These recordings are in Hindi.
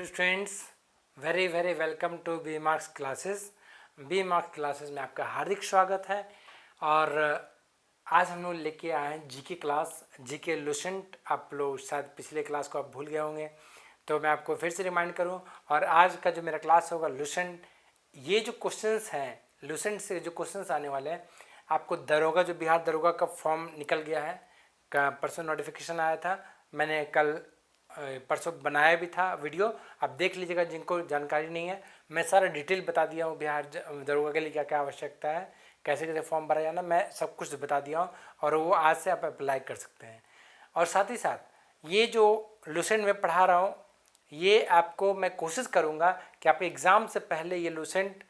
Students, very very welcome to B Marks classes. B Marks classes में आपका हार्दिक स्वागत है। और आज हम लोग लेके आए हैं जीके क्लास, जीके लुसेंट। आप लोग शायद पिछले क्लास को आप भूल गए होंगे, तो मैं आपको फिर से रिमाइंड करूं। और आज का जो मेरा क्लास होगा लुसेंट, ये जो क्वेश्चंस हैं लुसेंट से जो क्वेश्चंस आने वाले हैं, आपको दरोगा जो बिहार दरोगा का फॉर्म निकल गया है, का परसों नोटिफिकेशन आया था। मैंने कल परसों बनाया भी था वीडियो, आप देख लीजिएगा जिनको जानकारी नहीं है। मैं सारा डिटेल बता दिया हूँ, बिहार दरोगा के लिए क्या क्या आवश्यकता है, कैसे कैसे फॉर्म भरा जाना, मैं सब कुछ बता दिया हूँ। और वो आज से आप अप्लाई कर सकते हैं। और साथ ही साथ ये जो लुसेंट में पढ़ा रहा हूँ, ये आपको मैं कोशिश करूँगा कि आप एग्ज़ाम से पहले ये लुसेंट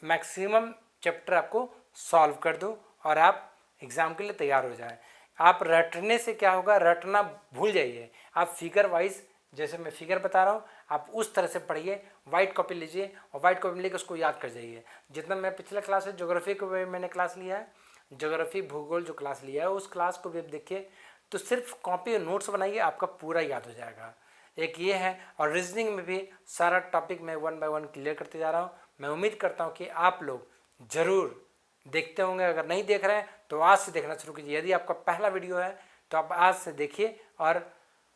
मैक्सिमम चैप्टर आपको सॉल्व कर दूँ और आप एग्ज़ाम के लिए तैयार हो जाएं। आप रटने से क्या होगा, रटना भूल जाइए। आप फिगर वाइज, जैसे मैं फिगर बता रहा हूँ, आप उस तरह से पढ़िए। वाइट कॉपी लीजिए और वाइट कॉपी लेकर उसको याद कर जाइए। जितना मैं पिछला क्लास है ज्योग्राफी को मैंने क्लास लिया है, ज्योग्राफी भूगोल जो क्लास लिया है, उस क्लास को भी देखिए। तो सिर्फ कॉपी और नोट्स बनाइए, आपका पूरा याद हो जाएगा। एक ये है। और रीजनिंग में भी सारा टॉपिक मैं 1 बाय 1 क्लियर करते जा रहा हूँ। मैं उम्मीद करता हूँ कि आप लोग ज़रूर देखते होंगे। अगर नहीं देख रहे हैं तो आज से देखना शुरू कीजिए। यदि आपका पहला वीडियो है तो आप आज से देखिए। और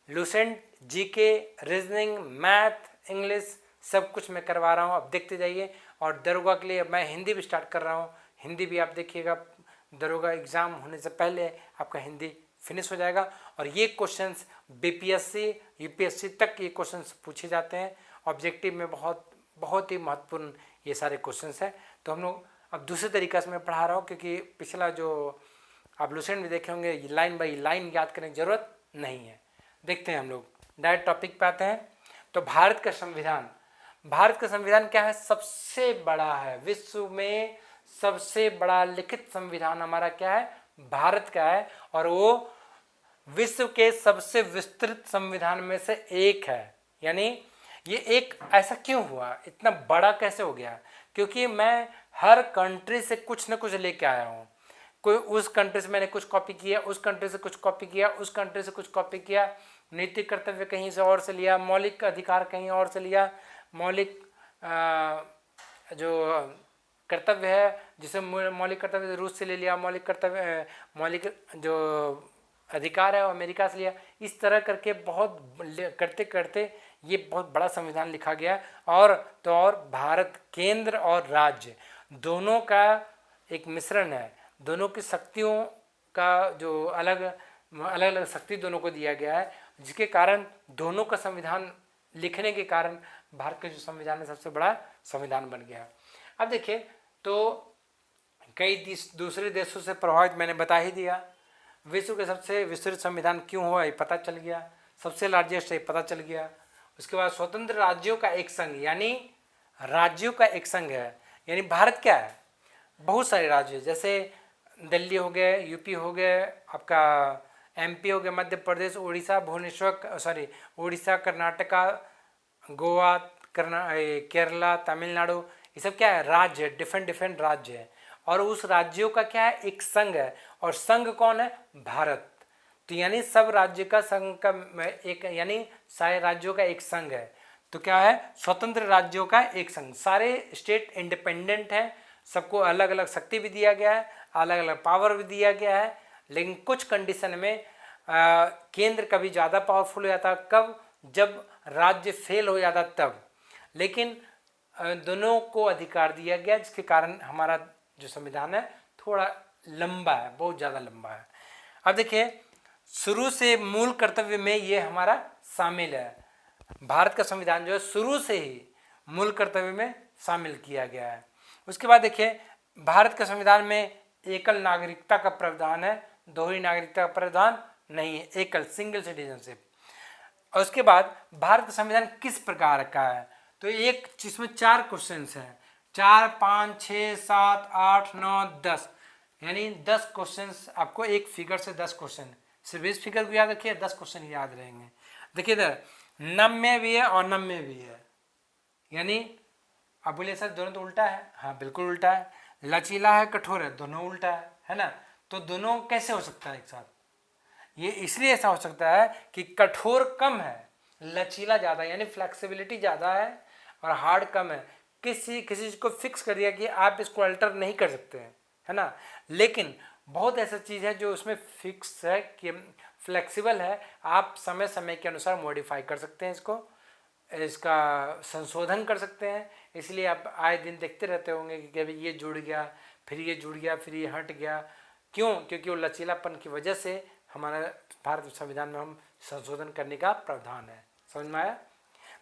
Lucent, GK, reasoning, math, English सब कुछ मैं करवा रहा हूँ, आप देखते जाइए। और दरोगा के लिए मैं हिंदी भी स्टार्ट कर रहा हूँ, हिंदी भी आप देखिएगा। दरोगा एग्ज़ाम होने से पहले आपका हिंदी फिनिश हो जाएगा। और ये क्वेश्चंस बीपीएससी यूपीएससी तक ये क्वेश्चंस पूछे जाते हैं। ऑब्जेक्टिव में बहुत बहुत ही महत्वपूर्ण ये सारे क्वेश्चंस हैं। तो हम लोग अब दूसरे तरीक़े से मैं पढ़ा रहा हूँ, क्योंकि पिछला जो आप लुसेंट में देखे होंगे लाइन बाई लाइन याद करने की ज़रूरत नहीं है। देखते हैं हम लोग डायरेक्ट टॉपिक पे आते हैं। तो भारत का संविधान, भारत का संविधान क्या है? सबसे बड़ा है विश्व में, सबसे बड़ा लिखित संविधान हमारा क्या है? भारत का है। और वो विश्व के सबसे विस्तृत संविधान में से एक है। यानी ये एक ऐसा क्यों हुआ, इतना बड़ा कैसे हो गया? क्योंकि मैं हर कंट्री से कुछ ना कुछ लेके आया हूँ। कोई उस कंट्री से मैंने कुछ कॉपी किया, उस कंट्री से कुछ कॉपी किया, उस कंट्री से कुछ कॉपी किया। नैतिक कर्तव्य कहीं से और से लिया, मौलिक अधिकार कहीं और से लिया, मौलिक जो कर्तव्य है, जिसे मौलिक कर्तव्य रूस से ले लिया, मौलिक कर्तव्य मौलिक जो अधिकार है वो अमेरिका से लिया। इस तरह करके बहुत करते करते ये बहुत बड़ा संविधान लिखा गया। और तो और भारत केंद्र और राज्य दोनों का एक मिश्रण है। दोनों की शक्तियों का जो अलग अलग शक्ति दोनों को दिया गया है, जिसके कारण दोनों का संविधान लिखने के कारण भारत का जो संविधान है सबसे बड़ा संविधान बन गया। अब देखिए, तो कई दूसरे देशों से प्रभावित मैंने बता ही दिया। विश्व के सबसे विस्तृत संविधान क्यों हुआ ये पता चल गया, सबसे लार्जेस्ट है पता चल गया। उसके बाद स्वतंत्र राज्यों का एक संघ, यानी राज्यों का एक संघ है। यानी भारत क्या है? बहुत सारे राज्य, जैसे दिल्ली हो गए, यूपी हो गए, आपका एमपी हो गया, मध्य प्रदेश, उड़ीसा, भुवनेश्वर उड़ीसा, कर्नाटका, गोवा, केरला, तमिलनाडु, ये सब क्या है? राज्य, डिफरेंट डिफरेंट राज्य है। और उस राज्यों का क्या है? एक संघ है। और संघ कौन है? भारत। तो यानी सब राज्य का संघ का एक, यानी सारे राज्यों का एक संघ है। तो क्या है? स्वतंत्र राज्यों का एक संघ। सारे स्टेट इंडिपेंडेंट है, सबको अलग अलग शक्ति भी दिया गया है, अलग अलग पावर भी दिया गया है। लेकिन कुछ कंडीशन में केंद्र कभी ज़्यादा पावरफुल हो जाता, कब? जब राज्य फेल हो जाता तब। लेकिन दोनों को अधिकार दिया गया, जिसके कारण हमारा जो संविधान है थोड़ा लंबा है, बहुत ज़्यादा लंबा है। अब देखिए, शुरू से मूल कर्तव्य में ये हमारा शामिल है। भारत का संविधान जो है शुरू से ही मूल कर्तव्य में शामिल किया गया है। उसके बाद देखिए, भारत के संविधान में एकल नागरिकता का प्रावधान है, दोहरी नागरिकता का प्रावधान नहीं है, एकल सिंगल सिटीजनशिप। और उसके बाद भारत का संविधान किस प्रकार का है? तो एक जिसमें 4 क्वेश्चन हैं, 4, 5, 6, 7, 8, 9, 10, यानी 10 क्वेश्चन आपको एक फिगर से 10 क्वेश्चन। सिर्फ इस फिगर को याद रखिए, 10 क्वेश्चन याद रहेंगे। देखिए इधर नम्य भी है और नम्य भी है। यानी आप बोलिए सर दोनों तो उल्टा है। हाँ बिल्कुल उल्टा है। लचीला है, कठोर है, दोनों उल्टा है ना? तो दोनों कैसे हो सकता है एक साथ? ये इसलिए ऐसा हो सकता है कि कठोर कम है लचीला ज़्यादा यानी फ्लेक्सिबिलिटी ज़्यादा है और हार्ड कम है। किसी चीज़ को फिक्स कर दिया कि आप इसको अल्टर नहीं कर सकते हैं, है ना। लेकिन बहुत ऐसा चीज़ है जो उसमें फिक्स है कि फ्लेक्सिबल है, आप समय समय के अनुसार मॉडिफाई कर सकते हैं, इसका संशोधन कर सकते हैं। इसलिए आप आए दिन देखते रहते होंगे कि अभी ये जुड़ गया, फिर ये जुड़ गया, फिर ये हट गया। क्यों? क्योंकि वो लचीलापन की वजह से हमारा भारत संविधान में हम संशोधन करने का प्रावधान है। समझ में आया?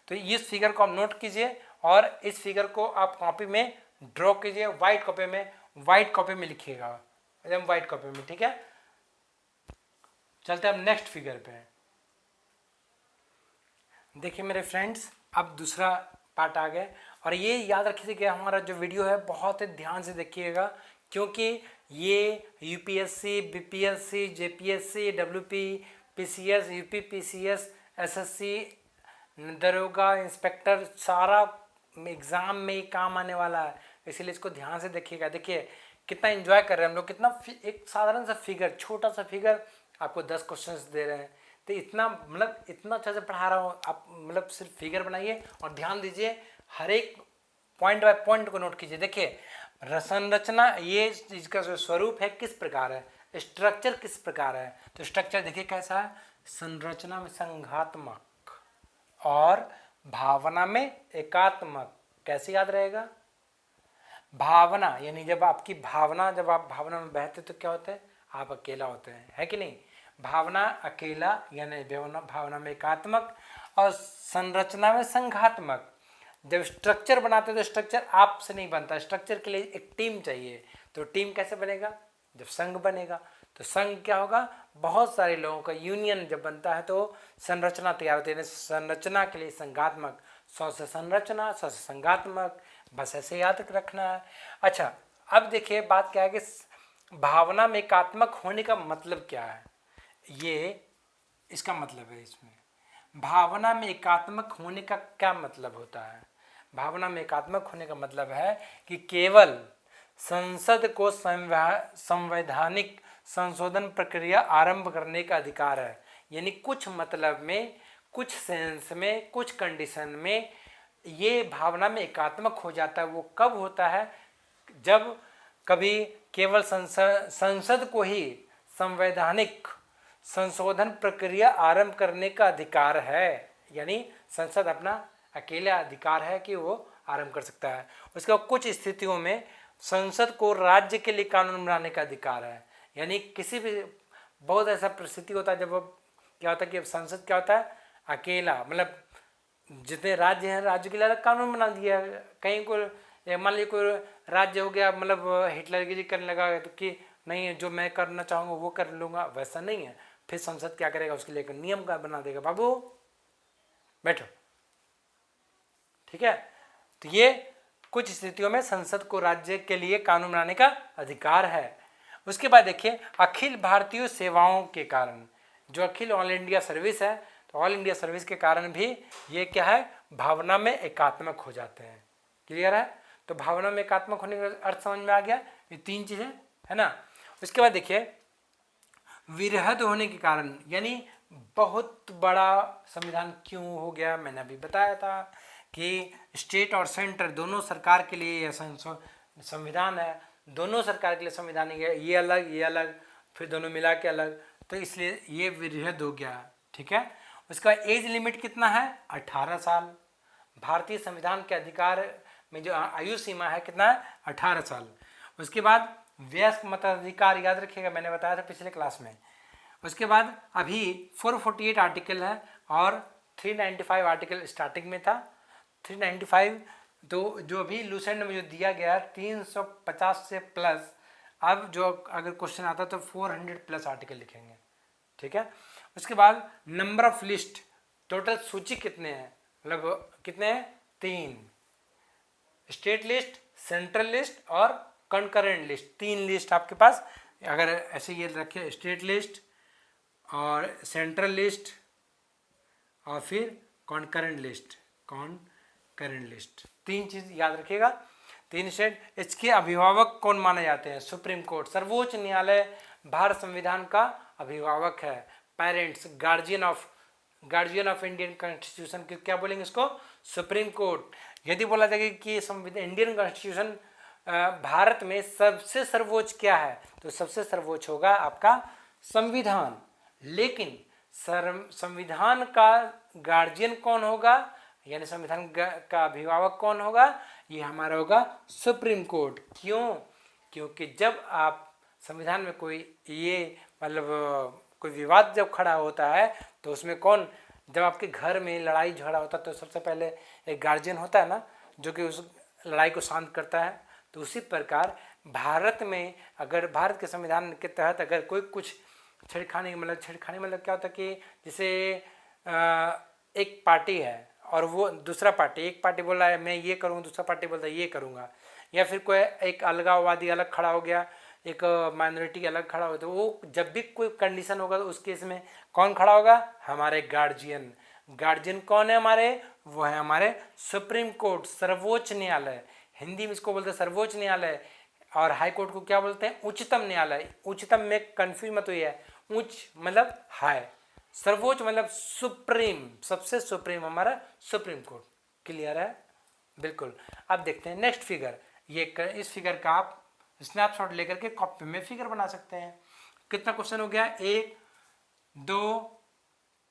तो इस फिगर को आप नोट कीजिए और इस फिगर को आप कॉपी में ड्रॉ कीजिए, व्हाइट कॉपी में लिखिएगा, एकदम व्हाइट कॉपी में, ठीक है। चलते हैं अब नेक्स्ट फिगर पे। देखिए मेरे फ्रेंड्स, अब दूसरा पार्ट आ गया और ये याद रखिए कि हमारा जो वीडियो है बहुत ध्यान से देखिएगा, क्योंकि ये UPSC, BPSC, JPSC, WP, PCS, UP PCS, SSC, दरोगा, इंस्पेक्टर, सारा एग्ज़ाम में काम आने वाला है, इसलिए इसको ध्यान से देखिएगा। देखिए कितना एंजॉय कर रहे हैं हम लोग, कितना एक साधारण सा फिगर, छोटा सा फिगर आपको 10 क्वेश्चंस दे रहे हैं। तो इतना मतलब इतना अच्छा से पढ़ा रहा हूँ, आप मतलब सिर्फ फिगर बनाइए और ध्यान दीजिए, हर एक पॉइंट बाय पॉइंट को नोट कीजिए। देखिए संरचना, ये चीज़ का जो स्वरूप है किस प्रकार है, स्ट्रक्चर किस प्रकार है। तो स्ट्रक्चर देखिए कैसा है, संरचना में संघात्मक और भावना में एकात्मक। कैसे याद रहेगा? भावना यानी जब आप भावना में बहते तो क्या होता है, आप अकेला होते हैं, है कि नहीं। भावना अकेला यानी भावना में एकात्मक और संरचना में संघात्मक। जब स्ट्रक्चर बनाते तो स्ट्रक्चर आपसे नहीं बनता, स्ट्रक्चर के लिए एक टीम चाहिए। तो टीम कैसे बनेगा? जब संघ बनेगा। तो संघ क्या होगा? बहुत सारे लोगों का यूनियन जब बनता है तो संरचना तैयार होती है। संरचना के लिए संघात्मक, 100 से संरचना, 100 से संघात्मक, बस ऐसे याद रखना है। अच्छा अब देखिए बात क्या है कि भावना में एकात्मक होने का मतलब क्या है, ये इसका मतलब है। इसमें भावना में एकात्मक होने का क्या मतलब होता है? भावना में एकात्मक होने का मतलब है कि केवल संसद को संवैधानिक संशोधन प्रक्रिया आरंभ करने का अधिकार है। यानी कुछ मतलब में, कुछ सेंस में, कुछ कंडीशन में ये भावना में एकात्मक हो जाता है। वो कब होता है? जब कभी केवल संसद को ही संवैधानिक संशोधन प्रक्रिया आरंभ करने का अधिकार है, यानी संसद अपना अकेला अधिकार है कि वो आरंभ कर सकता है। उसके बाद कुछ स्थितियों में संसद को राज्य के लिए कानून बनाने का अधिकार है। यानी किसी भी बहुत ऐसा परिस्थिति होता है जब क्या होता है कि संसद क्या होता है, अकेला, मतलब जितने राज्य हैं राज्य के लिए अलग कानून बना दिया। कहीं को मान लीजिए कोई राज्य हो गया, मतलब हिटलरगिरी करने लगा तो कि नहीं जो मैं करना चाहूँगा वो कर लूँगा, वैसा नहीं है। फिर संसद क्या करेगा, उसके लिए नियम का बना देगा, बाबू बैठो, ठीक है। तो ये कुछ स्थितियों में संसद को राज्य के लिए कानून बनाने का अधिकार है। उसके बाद देखिए अखिल भारतीय सेवाओं के कारण, जो अखिल ऑल इंडिया सर्विस है, तो ऑल इंडिया सर्विस के कारण भी ये क्या है, भावना में एकात्मक हो जाते हैं। क्लियर है? तो भावना में एकात्मक होने का अर्थ समझ में आ गया, ये 3 चीजें है ना। उसके बाद देखिए विरहद होने के कारण, यानी बहुत बड़ा संविधान क्यों हो गया, मैंने अभी बताया था कि स्टेट और सेंटर दोनों सरकार के लिए यह संविधान है, दोनों सरकार के लिए संविधान है, ये अलग फिर दोनों मिला के अलग, तो इसलिए ये विरहद हो गया, ठीक है। उसका एज लिमिट कितना है, 18 साल। भारतीय संविधान के अधिकार में जो आयु सीमा है कितना है, 18 साल। उसके बाद वयस्क मताधिकार, याद रखिएगा मैंने बताया था पिछले क्लास में। उसके बाद अभी 448 आर्टिकल है और 395 आर्टिकल स्टार्टिंग में था। 395 तो जो अभी लूसेंट में जो दिया गया 350 से प्लस, अब जो अगर क्वेश्चन आता तो 400 प्लस आर्टिकल लिखेंगे, ठीक है। उसके बाद नंबर ऑफ लिस्ट, टोटल सूची कितने हैं, मतलब कितने हैं, 3, स्टेट लिस्ट, सेंट्रल लिस्ट और कंकरेंट लिस्ट, 3 लिस्ट आपके पास। अगर ऐसे ये रखे, स्टेट लिस्ट और सेंट्रल लिस्ट और फिर कॉन्करेंट लिस्ट, 3 चीज याद रखिएगा, 3 स्टेट। इसके अभिभावक कौन माने जाते हैं, सुप्रीम कोर्ट, सर्वोच्च न्यायालय भारत संविधान का अभिभावक है, parents, guardian of guardian of Indian constitution, क्या बोलेंगे इसको? Supreme court. यदि बोला जाएगा कि संविधान इंडियन कॉन्स्टिट्यूशन भारत में सबसे सर्वोच्च क्या है, तो सबसे सर्वोच्च होगा आपका संविधान। लेकिन संविधान का गार्जियन कौन होगा, यानी संविधान का अभिभावक कौन होगा? ये हमारा होगा सुप्रीम कोर्ट। क्यों? क्योंकि जब आप संविधान में कोई ये मतलब कोई विवाद जब खड़ा होता है तो उसमें कौन, जब आपके घर में लड़ाई झगड़ा होता है तो सबसे पहले एक गार्जियन होता है ना, जो कि उस लड़ाई को शांत करता है। तो उसी प्रकार भारत में अगर भारत के संविधान के तहत अगर कोई कुछ छेड़खानी मतलब क्या होता है कि जैसे एक पार्टी है और वो दूसरा पार्टी, एक पार्टी बोल रहा है मैं ये करूँगा, दूसरा पार्टी बोलता है ये करूँगा, या फिर कोई एक अलगाववादी अलग खड़ा हो गया, एक माइनॉरिटी अलग खड़ा हो, तो वो जब भी कोई कंडीशन होगा तो उस केस में कौन खड़ा होगा? हमारे गार्जियन। गार्जियन कौन है हमारे? वो है हमारे सुप्रीम कोर्ट, सर्वोच्च न्यायालय। हिंदी में इसको बोलते हैं सर्वोच्च न्यायालय, और हाई कोर्ट को क्या बोलते हैं? उच्चतम न्यायालय। उच्चतम में कंफ्यूज मत हुई है, उच्च मतलब हाई, सर्वोच्च मतलब सुप्रीम, सबसे सुप्रीम हमारा सुप्रीम कोर्ट। क्लियर है? बिल्कुल। अब देखते हैं नेक्स्ट फिगर। इस फिगर का आप स्नैपशॉट लेकर के कॉपी में फिगर बना सकते हैं। कितना क्वेश्चन हो गया? 1 2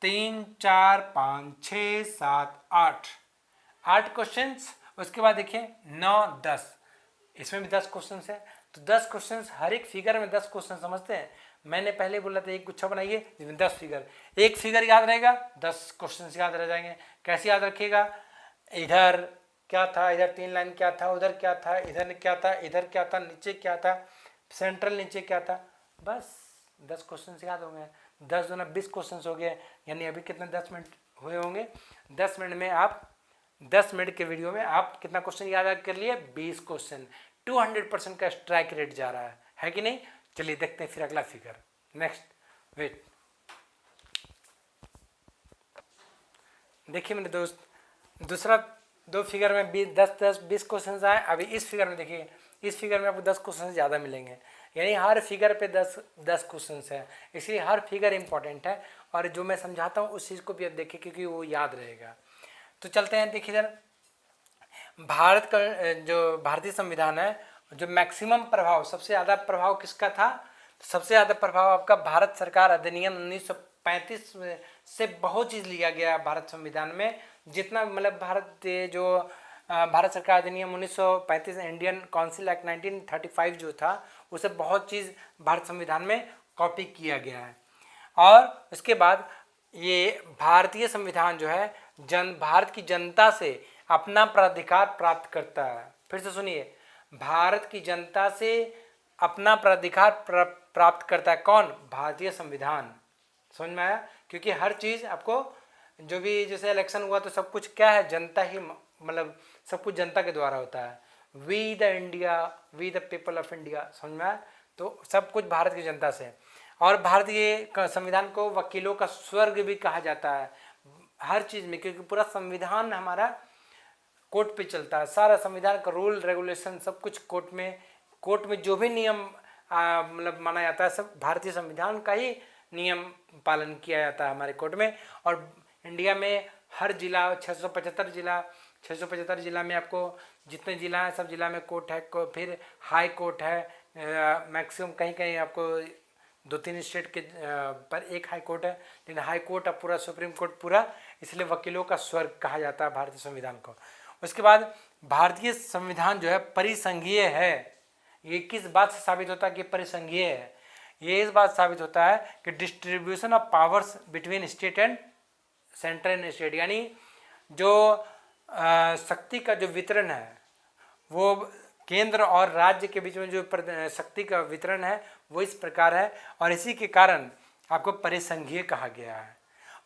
3 4 5 6 7 8 क्वेश्चन। उसके बाद देखिए 9 10, इसमें भी 10 क्वेश्चन है। तो 10 क्वेश्चन, हर एक फिगर में 10 क्वेश्चन समझते हैं। मैंने पहले बोला था एक गुच्छा बनाइए जिसमें 10 फिगर, एक फिगर याद रहेगा 10 क्वेश्चन याद रह जाएंगे। कैसे याद रखिएगा? इधर क्या था, इधर 3 लाइन क्या था, उधर क्या था, इधर क्या था, इधर क्या था, नीचे क्या था, सेंट्रल नीचे क्या था, बस 10 क्वेश्चन याद होंगे। 10 दूना 20 क्वेश्चन हो गए, यानी अभी कितने 10 मिनट हुए होंगे। 10 मिनट में आप 10 मिनट के वीडियो में आप कितना क्वेश्चन याद कर लिए? 20 क्वेश्चन। 200% का स्ट्राइक रेट जा रहा है कि नहीं? चलिए देखते हैं फिर अगला फिगर। नेक्स्ट वेट, देखिए मेरे दोस्त, दूसरा 2 फिगर में 20 क्वेश्चन आए। अभी इस फिगर में देखिए, इस फिगर में आपको 10 क्वेश्चन ज़्यादा मिलेंगे, यानी हर फिगर पे 10 क्वेश्चन है, इसलिए हर फिगर इंपॉर्टेंट है। और जो मैं समझाता हूँ उस चीज़ को भी आप देखिए, क्योंकि वो याद रहेगा। तो चलते हैं, देखिए इधर भारत का जो भारतीय संविधान है, जो मैक्सिमम प्रभाव, सबसे ज़्यादा प्रभाव किसका था? सबसे ज़्यादा प्रभाव आपका भारत सरकार अधिनियम 1935 से बहुत चीज़ लिया गया भारत संविधान में। जितना मतलब भारत सरकार अधिनियम 1935, इंडियन काउंसिल एक्ट 1935 जो था, उसे बहुत चीज़ भारत संविधान में कॉपी किया गया है। और उसके बाद ये भारतीय संविधान जो है भारत की जनता से अपना प्राधिकार प्राप्त करता है। फिर से सुनिए, भारत की जनता से अपना प्राधिकार प्राप्त करता है कौन? भारतीय संविधान। समझ में आया? क्योंकि हर चीज़ आपको, जो भी जैसे इलेक्शन हुआ तो सब कुछ क्या है? जनता ही, मतलब सब कुछ जनता के द्वारा होता है। We the India, we the people of India. समझ में आया? तो सब कुछ भारत की जनता से। और भारतीय संविधान को वकीलों का स्वर्ग भी कहा जाता है हर चीज़ में, क्योंकि पूरा संविधान हमारा कोर्ट पे चलता है। सारा संविधान का रूल रेगुलेशन सब कुछ कोर्ट में जो भी नियम मतलब माना जाता है, सब भारतीय संविधान का ही नियम पालन किया जाता है हमारे कोर्ट में। और इंडिया में हर जिला 675 जिला में आपको जितने जिला हैं सब जिला में कोर्ट है। फिर हाई कोर्ट है, मैक्सिमम कहीं कहीं आपको 2-3 स्टेट के पर एक हाई कोर्ट है, लेकिन हाई कोर्ट अब पूरा सुप्रीम कोर्ट पूरा, इसलिए वकीलों का स्वर्ग कहा जाता है भारतीय संविधान को। उसके बाद भारतीय संविधान जो है परिसंघीय है। ये किस बात से साबित होता है कि परिसंघीय है? ये इस बात साबित होता है कि distribution of powers between state and central and state, यानी जो शक्ति का जो वितरण है वो केंद्र और राज्य के बीच में जो शक्ति का वितरण है वो इस प्रकार है, और इसी के कारण आपको परिसंघीय कहा गया है।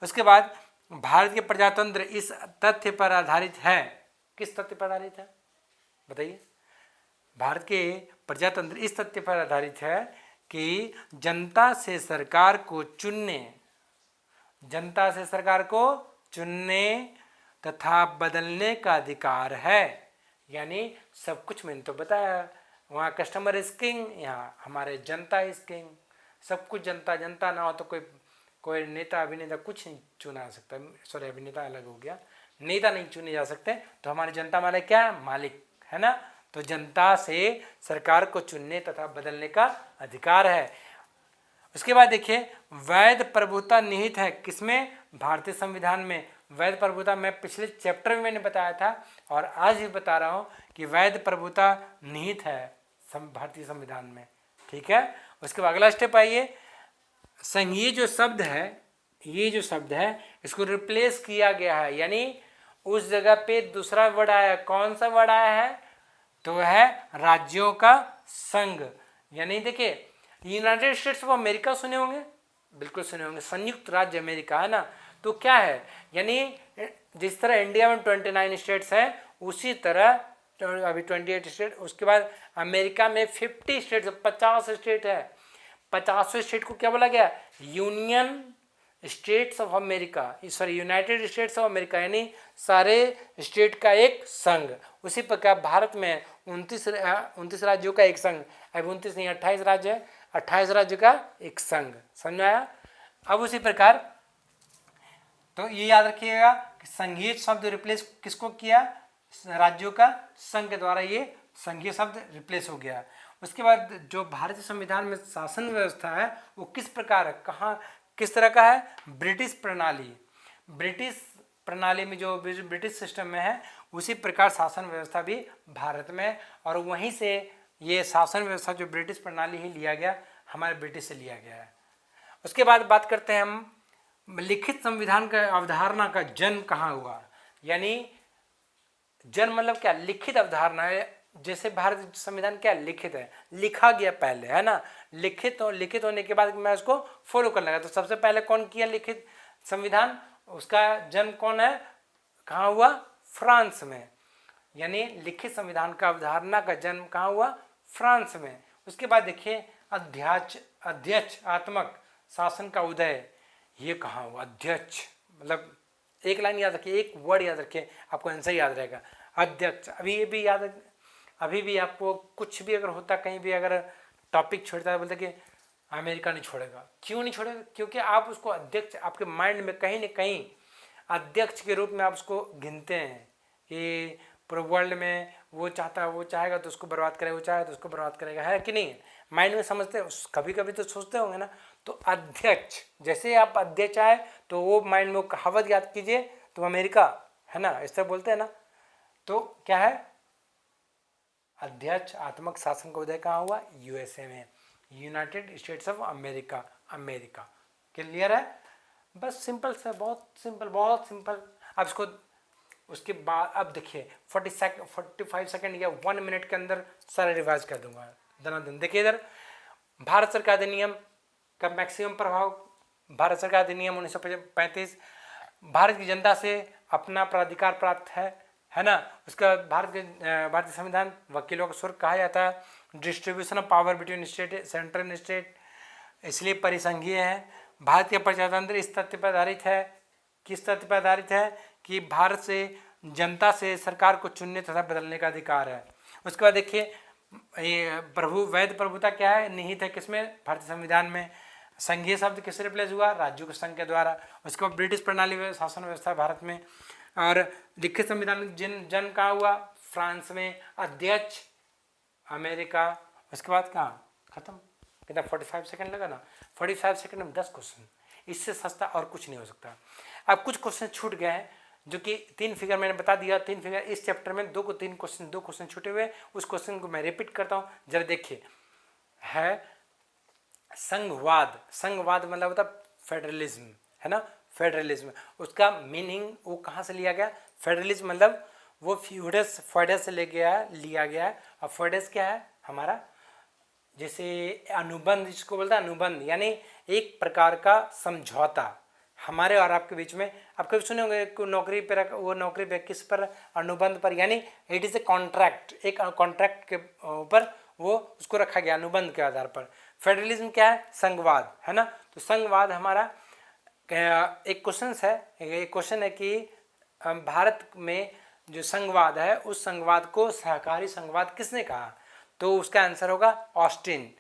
उसके बाद भारत के प्रजातंत्र इस तथ्य पर आधारित है। किस तथ्य पर आधारित है बताइए? भारत के प्रजातंत्र इस तथ्य पर आधारित है कि जनता से सरकार को चुनने तथा बदलने का अधिकार है। यानी सब कुछ मैंने तो बताया, वहाँ कस्टमर इज किंग, यहाँ हमारे जनता इज किंग। सब कुछ जनता ना हो तो कोई नेता अभिनेता कुछ नहीं चुना जा सकता, सॉरी अभिनेता अलग हो गया, नेता नहीं चुने जा सकते। तो हमारी जनता माने क्या है, मालिक है ना। तो जनता से सरकार को चुनने तथा बदलने का अधिकार है। उसके बाद देखिए वैध प्रभुता निहित है किसमें, भारतीय संविधान में। वैध प्रभुता मैं पिछले चैप्टर में मैंने बताया था और आज भी बता रहा हूँ कि वैध प्रभुता निहित है भारतीय संविधान में, ठीक है। उसके बाद अगला स्टेप आइए, संघीय जो शब्द है, ये जो शब्द है इसको रिप्लेस किया गया है, यानी उस जगह पे दूसरा वर्ड आया है। कौन सा वर्ड आया है, तो वह है राज्यों का संघ। यानी देखिए यूनाइटेड स्टेट्स ऑफ अमेरिका सुने होंगे, बिल्कुल सुने होंगे, संयुक्त राज्य अमेरिका है ना। तो क्या है, यानी जिस तरह इंडिया में 29 स्टेट्स हैं उसी तरह अभी 28 स्टेट, उसके बाद अमेरिका में 50 स्टेट, 50 स्टेट है। 50वें स्टेट को क्या बोला गया, union states of America, sorry United states of America, यानी सारे स्टेट का एक संघ। उसी प्रकार भारत में 29 राज्यों का एक संघ, अब 29 नहीं 28 राज्य है, 28 राज्य का एक संघ, समझ आया। अब उसी प्रकार तो ये याद रखिएगा कि संघीय शब्द रिप्लेस किसको किया, राज्यों का संघ के द्वारा ये संघीय शब्द रिप्लेस हो गया। उसके बाद जो भारतीय संविधान में शासन व्यवस्था है वो किस प्रकार है, कहाँ किस तरह का है, ब्रिटिश प्रणाली। ब्रिटिश प्रणाली में जो ब्रिटिश सिस्टम में है उसी प्रकार शासन व्यवस्था भी भारत में, और वहीं से ये शासन व्यवस्था जो ब्रिटिश प्रणाली ही लिया गया, हमारे ब्रिटिश से लिया गया है। उसके बाद बात करते हैं हम लिखित संविधान का अवधारणा का जन्म कहाँ हुआ, यानी जन्म मतलब क्या, लिखित अवधारणा है। जैसे भारतीय संविधान क्या लिखित है, लिखा गया पहले है ना, लिखित और लिखित होने के बाद मैं उसको फॉलो करने लगा। तो सबसे पहले कौन किया लिखित संविधान, उसका जन्म कौन है, कहाँ हुआ, फ्रांस में। यानी लिखित संविधान का अवधारणा का जन्म कहाँ हुआ, फ्रांस में। उसके बाद देखिए अध्यक्षात्मक शासन का उदय, ये कहाँ हुआ, अध्यक्ष मतलब एक लाइन याद रखिए, एक वर्ड याद रखिए, आपको आंसर याद रहेगा, अध्यक्ष। अभी भी आपको कुछ भी अगर होता, कहीं भी अगर टॉपिक छोड़ता है, बोलते कि अमेरिका नहीं छोड़ेगा, क्यों नहीं छोड़ेगा, क्योंकि आप उसको अध्यक्ष, आपके माइंड में कहीं ना कहीं अध्यक्ष के रूप में आप उसको गिनते हैं कि पूरे वर्ल्ड में वो चाहता है, वो चाहेगा तो उसको बर्बाद करेगा, वो चाहे तो उसको बर्बाद करेगा, है कि नहीं, माइंड में समझते हैं, कभी कभी तो सोचते होंगे ना। तो अध्यक्ष, जैसे आप अध्यक्ष आए तो वो माइंड में कहावत याद कीजिए, तो अमेरिका है ना, इस तरह बोलते हैं ना। तो क्या है, अध्यक्ष आत्मक शासन का उदय कहाँ हुआ, यूएसए में, United states of America, America. Clear है, बस सिंपल से, बहुत सिंपल, बहुत सिंपल। अब इसको उसके बाद अब देखिए 45 सेकंड या 1 मिनट के अंदर सारा रिवाइज कर दूंगा धनाधन। देखिए इधर भारत सरकार अधिनियम का मैक्सिमम प्रभाव, भारत सरकार अधिनियम 1935, भारत की जनता से अपना प्राधिकार प्राप्त है ना। उसका भारतीय संविधान वकीलों का स्वर कहा जाता है, distribution of power between state, central and state, इसलिए परिसंघीय है। भारतीय प्रजातंत्र इस तथ्य पर आधारित है, किस तथ्य पर आधारित है कि भारत से जनता से सरकार को चुनने तथा बदलने का अधिकार है। उसके बाद देखिए ये वैध प्रभुता क्या है, निहित है किसमें, भारतीय संविधान में। संघीय शब्द किससे रिप्लेस हुआ, राज्यों के संघ के द्वारा। उसके बाद ब्रिटिश प्रणाली शासन व्यवस्था भारत में, और लिखित संविधान जन्म कहाँ हुआ, फ्रांस में, अध्यक्ष अमेरिका। उसके बाद कहाँ खत्म, कितना 45 सेकंड लगा ना, 45 सेकंड में 10 क्वेश्चन, इससे सस्ता और कुछ नहीं हो सकता। अब कुछ क्वेश्चन छूट गए हैं, जो कि 3 फिगर मैंने बता दिया, 3 फिगर इस चैप्टर में 2 क्वेश्चन छूटे हुए, उस क्वेश्चन को मैं रिपीट करता हूँ, जरा देखिए। है संघवाद, संघवाद मतलब होता फेडरलिज्म, है ना, फेडरलिज्म। उसका मीनिंग वो कहाँ से लिया गया, फेडरलिज्म मतलब वो फ्यूडस से लिया गया है। और फ्यूडस क्या है, हमारा जैसे अनुबंध, जिसको बोलता है अनुबंध, यानी एक प्रकार का समझौता हमारे और आपके बीच में। आप कभी सुने होंगे नौकरी पर, वो नौकरी पे किस पर, अनुबंध पर, यानी इट इज़ ए कॉन्ट्रैक्ट, एक कॉन्ट्रैक्ट के ऊपर वो उसको रखा गया अनुबंध के आधार पर। फेडरलिज्म क्या है, संघवाद, है ना। तो संघवाद हमारा एक क्वेश्चन है कि भारत में जो संघवाद है, उस संघवाद को सहकारी संघवाद किसने कहा, तो उसका आंसर होगा ऑस्टिन,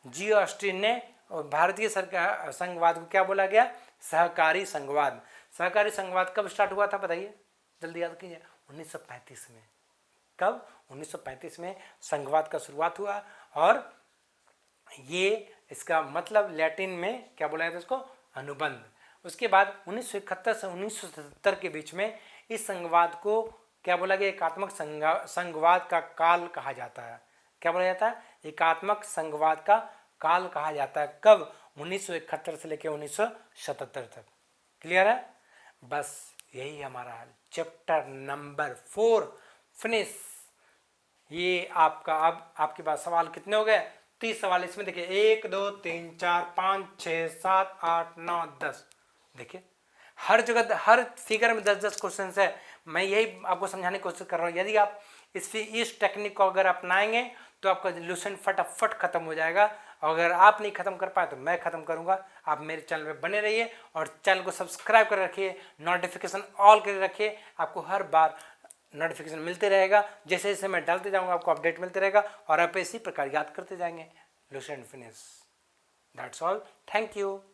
जी ऑस्टिन ने भारतीय सरकार संघवाद को क्या बोला गया, सहकारी संघवाद। सहकारी संघवाद कब स्टार्ट हुआ था बताइए, जल्दी याद कीजिए। 1935 में। कब? 1935 में संघवाद का शुरुआत हुआ। और ये इसका मतलब लैटिन में क्या बोला जाता है इसको? अनुबंध। उसके बाद 1971 से 1977 के बीच में इस संघवाद को क्या बोला गया? एकात्मक संघवाद का काल कहा जाता है। क्या बोला जाता है? एकात्मक संघवाद का काल कहा जाता है। कब? 1971 से लेकर 1977 तक। क्लियर है? बस यही हमारा चैप्टर नंबर 4 फिनिश। ये आपका अब आपके पास सवाल कितने हो गए? 30 सवाल। इसमें देखिए 1 2 3 4 5 6 7 8 9 10। देखिए हर जगह हर फिगर में 10-10 क्वेश्चन है। मैं यही आपको समझाने की कोशिश कर रहा हूँ। यदि आप इस टेक्निक को अगर अपनाएंगे तो आपका सोल्यूशन फटाफट खत्म हो जाएगा। अगर आप नहीं खत्म कर पाए तो मैं खत्म करूंगा। आप मेरे चैनल में बने रहिए और चैनल को सब्सक्राइब कर रखिए, नोटिफिकेशन ऑल कर रखिए। आपको हर बार नोटिफिकेशन मिलते रहेगा। जैसे जैसे मैं डालते जाऊंगा आपको अपडेट मिलते रहेगा और आप इसी प्रकार याद करते जाएंगे। Solution finish. That's all. Thank you.